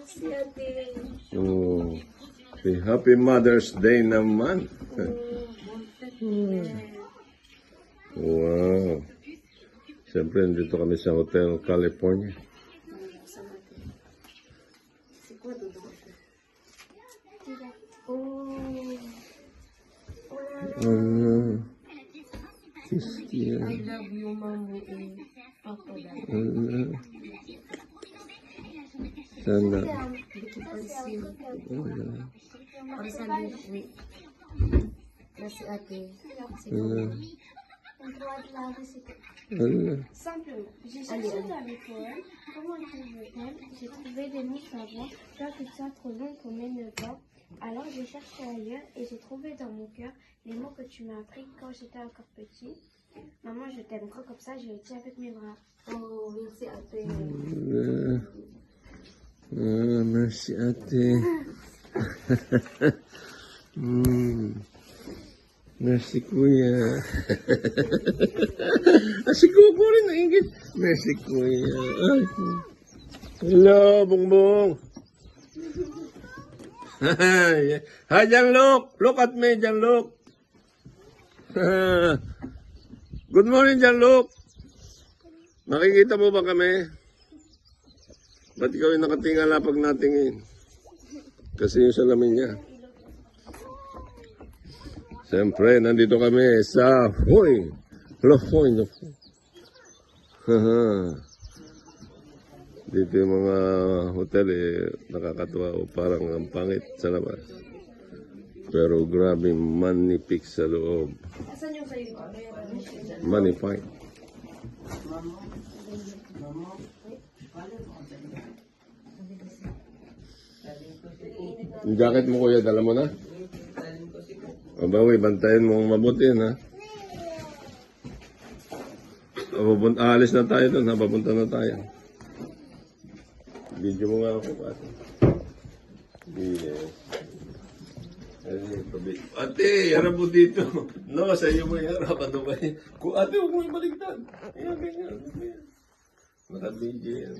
merci ate. Oh, Happy Mother's Day naman. Wow. Siyempre, nandito kami sa Hotel California. C'est quoi dedans? Oh. Oh, qu'est-ce qu'il y a? I love you, maman et papa. Sana. Oui. Merci ate. C'est On doit de la recette. Ala. Simplement, j'ai cherché dans les poèmes comment écrire. J'ai trouvé des mots savants, pas que ça trop long qu'on met le temps. Alors j'ai cherché ailleurs et j'ai trouvé dans mon cœur les mots que tu m'as appris quand j'étais encore petit. Maman, je t'aime trop comme ça, je le tiens avec mes bras. Oh, merci ate. Merci ate. Merci kuya. Si Kuko rin naingit. Merci kuya. Ay. Hello, Bongbong. Hi, Gianluc. Look at me, Gianluc. Good morning, Gianluc. Makikita mo ba kami? Ba't ikaw yung nakatingala pag natingin? Kasi yung salamin niya. Siyempre, nandito kami sa Lofoy. Dito yung mga hotel nakakatuwa o parang ang pangit sa labas. Pero grabe manipik sa loob. Asan yung kayo? Manify. Yung jacket mo kuya, dala mo na? Abawi, bantayan mo mabuti ha. Aalis na tayo doon ha, papunta na tayo. Video mo nga ako pati. Yes. Ate, harap mo dito. No, sa iyo mo harap. Ano ba yun? Ate, huwag mo ibaligtad. Ayan, ganyan. Naka-video yan.